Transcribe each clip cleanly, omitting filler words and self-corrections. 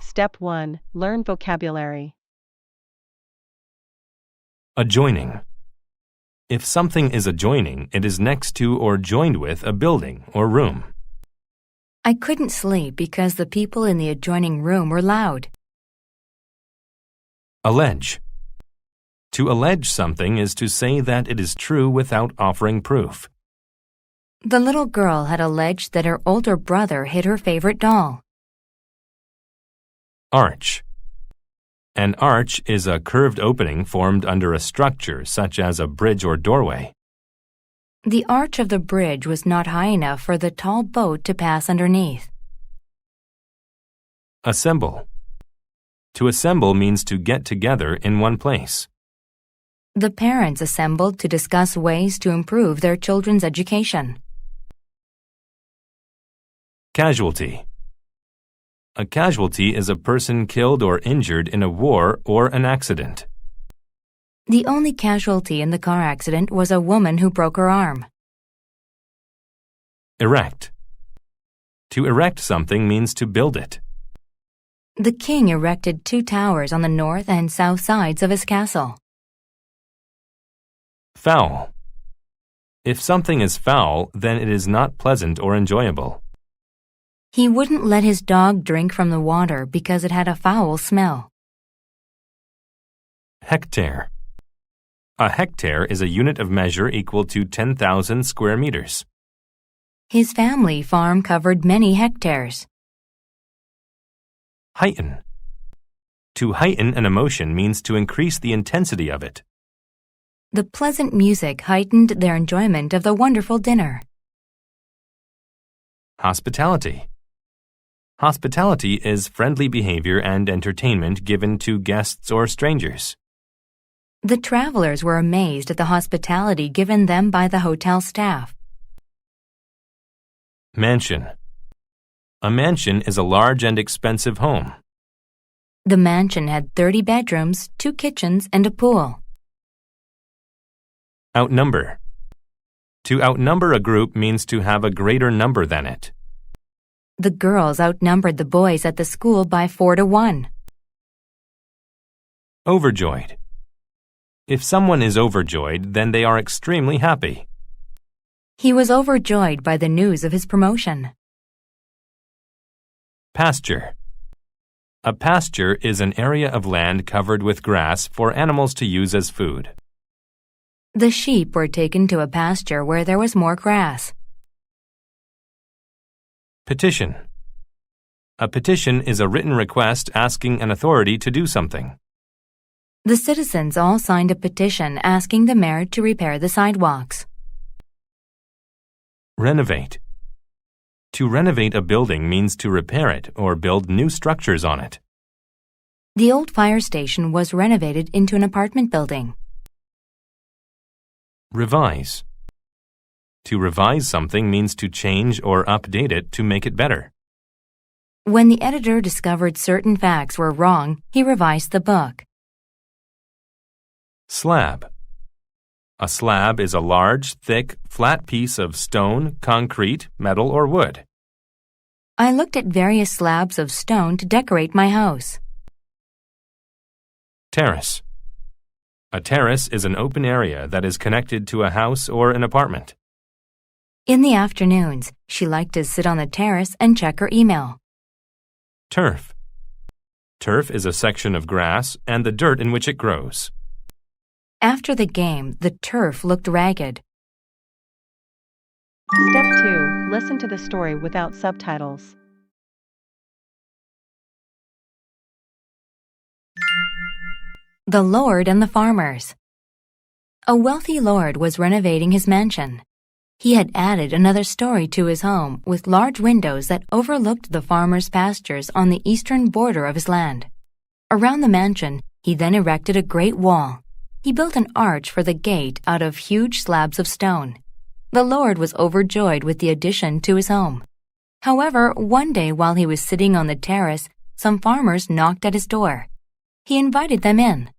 Step 1. Learn vocabulary. Adjoining. If something is adjoining, it is next to or joined with a building or room. I couldn't sleep because the people in the adjoining room were loud. Allege. To allege something is to say that it is true without offering proof. The little girl had alleged that her older brother hid her favorite doll. Arch. An arch is a curved opening formed under a structure such as a bridge or doorway. The arch of the bridge was not high enough for the tall boat to pass underneath. Assemble. To assemble means to get together in one place. The parents assembled to discuss ways to improve their children's education. Casualty. A casualty is a person killed or injured in a war or an accident. The only casualty in the car accident was a woman who broke her arm. Erect. To erect something means to build it. The king erected 2 towers on the north and south sides of his castle. Foul. If something is foul, then it is not pleasant or enjoyable. He wouldn't let his dog drink from the water because it had a foul smell. Hectare. A hectare is a unit of measure equal to 10,000 square meters. His family farm covered many hectares. Heighten. To heighten an emotion means to increase the intensity of it. The pleasant music heightened their enjoyment of the wonderful dinner. Hospitality. Hospitality is friendly behavior and entertainment given to guests or strangers. The travelers were amazed at the hospitality given them by the hotel staff. Mansion. A mansion is a large and expensive home. The mansion had 30 bedrooms, 2 kitchens, and a pool. Outnumber. To outnumber a group means to have a greater number than it. The girls outnumbered the boys at the school by 4 to 1. Overjoyed. If someone is overjoyed, then they are extremely happy. He was overjoyed by the news of his promotion. Pasture. A pasture is an area of land covered with grass for animals to use as food. The sheep were taken to a pasture where there was more grass. Petition. A petition is a written request asking an authority to do something. The citizens all signed a petition asking the mayor to repair the sidewalks. Renovate. To renovate a building means to repair it or build new structures on it. The old fire station was renovated into an apartment building. Revise. To revise something means to change or update it to make it better. When the editor discovered certain facts were wrong, he revised the book. Slab. A slab is a large, thick, flat piece of stone, concrete, metal, or wood. I looked at various slabs of stone to decorate my house. Terrace. A terrace is an open area that is connected to a house or an apartment. In the afternoons, she liked to sit on the terrace and check her email. Turf. Turf is a section of grass and the dirt in which it grows. After the game, the turf looked ragged. Step 2. Listen to the story without subtitles. The Lord and the Farmers. A wealthy lord was renovating his mansion. He had added another story to his home with large windows that overlooked the farmers' pastures on the eastern border of his land. Around the mansion, he then erected a great wall. He built an arch for the gate out of huge slabs of stone. The lord was overjoyed with the addition to his home. However, one day while he was sitting on the terrace, some farmers knocked at his door. He invited them in.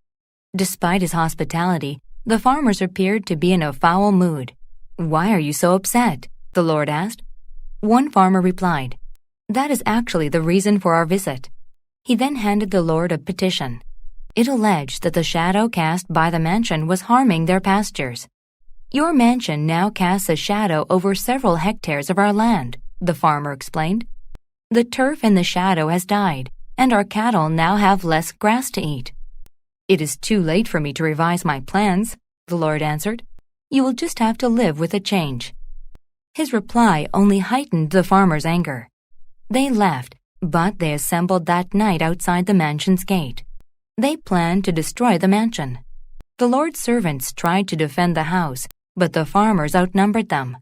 Despite his hospitality, the farmers appeared to be in a foul mood. "Why are you so upset?" the lord asked. One farmer replied, "That is actually the reason for our visit." He then handed the Lord a petition. It alleged that the shadow cast by the mansion was harming their pastures. "Your mansion now casts a shadow over several hectares of our land," the farmer explained. "The turf in the shadow has died, and our cattle now have less grass to eat." "It is too late for me to revise my plans," the Lord answered. "You will just have to live with a change." His reply only heightened the farmer's anger. They left, but they assembled that night outside the mansion's gate. They planned to destroy the mansion. The Lord's servants tried to defend the house, but the farmers outnumbered them.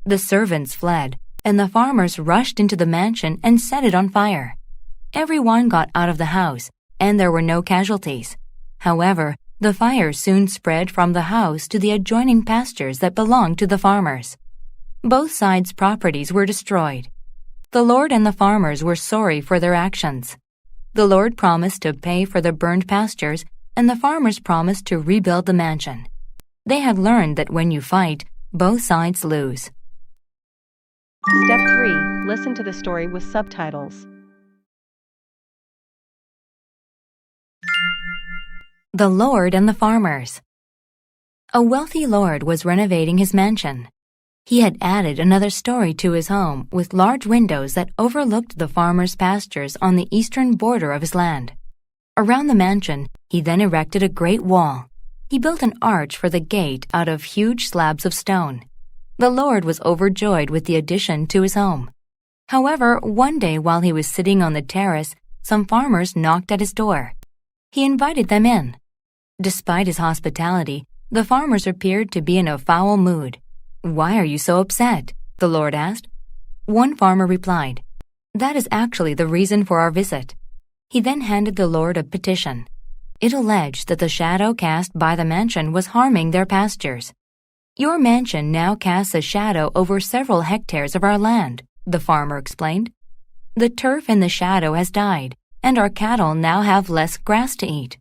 The servants fled, and the farmers rushed into the mansion and set it on fire. Everyone got out of the house, and there were no casualties. However, the fire soon spread from the house to the adjoining pastures that belonged to the farmers. Both sides' properties were destroyed. The Lord and the farmers were sorry for their actions. The Lord promised to pay for the burned pastures, and the farmers promised to rebuild the mansion. They had learned that when you fight, both sides lose. Step 3. Listen to the story with subtitles. The Lord and the Farmers. A wealthy lord was renovating his mansion. He had added another story to his home with large windows that overlooked the farmers' pastures on the eastern border of his land. Around the mansion, he then erected a great wall. He built an arch for the gate out of huge slabs of stone. The Lord was overjoyed with the addition to his home. However, one day while he was sitting on the terrace, some farmers knocked at his door. He invited them in. Despite his hospitality, the farmers appeared to be in a foul mood. "Why are you so upset?" the Lord asked. One farmer replied, "That is actually the reason for our visit." He then handed the Lord a petition. It alleged that the shadow cast by the mansion was harming their pastures. "Your mansion now casts a shadow over several hectares of our land," the farmer explained. "The turf in the shadow has died, and our cattle now have less grass to eat."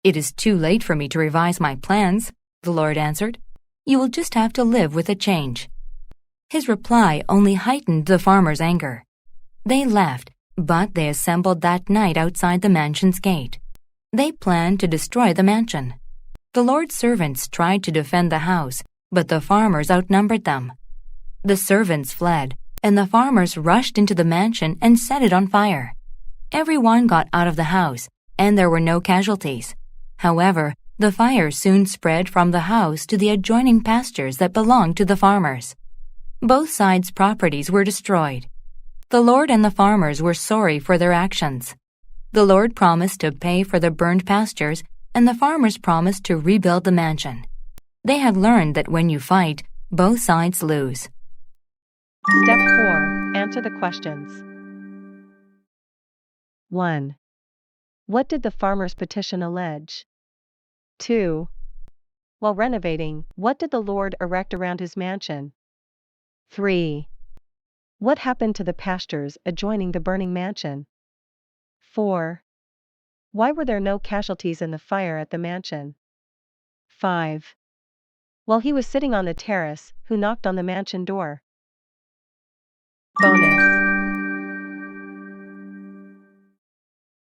"It is too late for me to revise my plans," the Lord answered. "You will just have to live with a change." His reply only heightened the farmer's anger. They left, but they assembled that night outside the mansion's gate. They planned to destroy the mansion. The Lord's servants tried to defend the house, but the farmers outnumbered them. The servants fled, and the farmers rushed into the mansion and set it on fire. Everyone got out of the house, and there were no casualties. However, the fire soon spread from the house to the adjoining pastures that belonged to the farmers. Both sides' properties were destroyed. The Lord and the farmers were sorry for their actions. The Lord promised to pay for the burned pastures, and the farmers promised to rebuild the mansion. They had learned that when you fight, both sides lose. Step 4. Answer the questions. 1. What did the farmer's petition allege? 2. While renovating, what did the Lord erect around his mansion? 3. What happened to the pastures adjoining the burning mansion? 4. Why were there no casualties in the fire at the mansion? 5. While he was sitting on the terrace, who knocked on the mansion door? Bonus.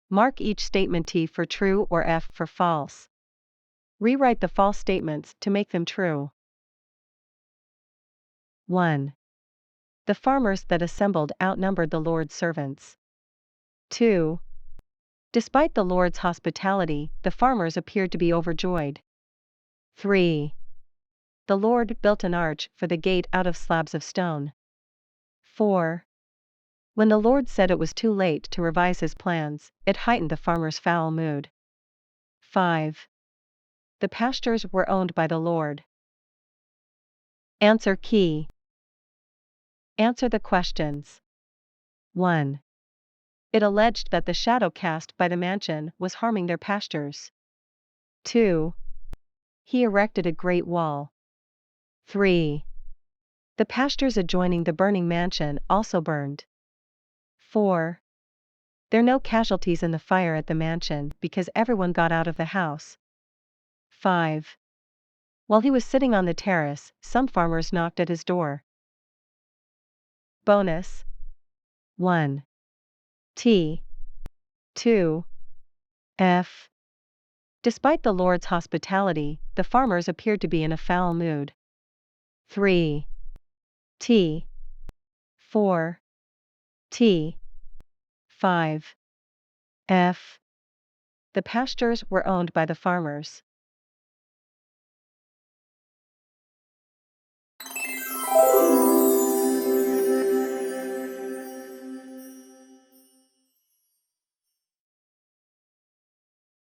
Mark each statement T for true or F for false. Rewrite the false statements to make them true. 1. The farmers that assembled outnumbered the Lord's servants. 2. Despite the Lord's hospitality, the farmers appeared to be overjoyed. 3. The Lord built an arch for the gate out of slabs of stone. 4. When the Lord said it was too late to revise his plans, it heightened the farmer's foul mood. 5. The pastures were owned by the Lord. Answer key. Answer the questions. 1. It alleged that the shadow cast by the mansion was harming their pastures. 2. He erected a great wall. 3. The pastures adjoining the burning mansion also burned. 4. There are no casualties in the fire at the mansion because everyone got out of the house. 5. While he was sitting on the terrace, some farmers knocked at his door. Bonus 1. T. 2. F. Despite the Lord's hospitality, the farmers appeared to be in a foul mood. 3. T. 4. T. 5. F. The pastures were owned by the farmers.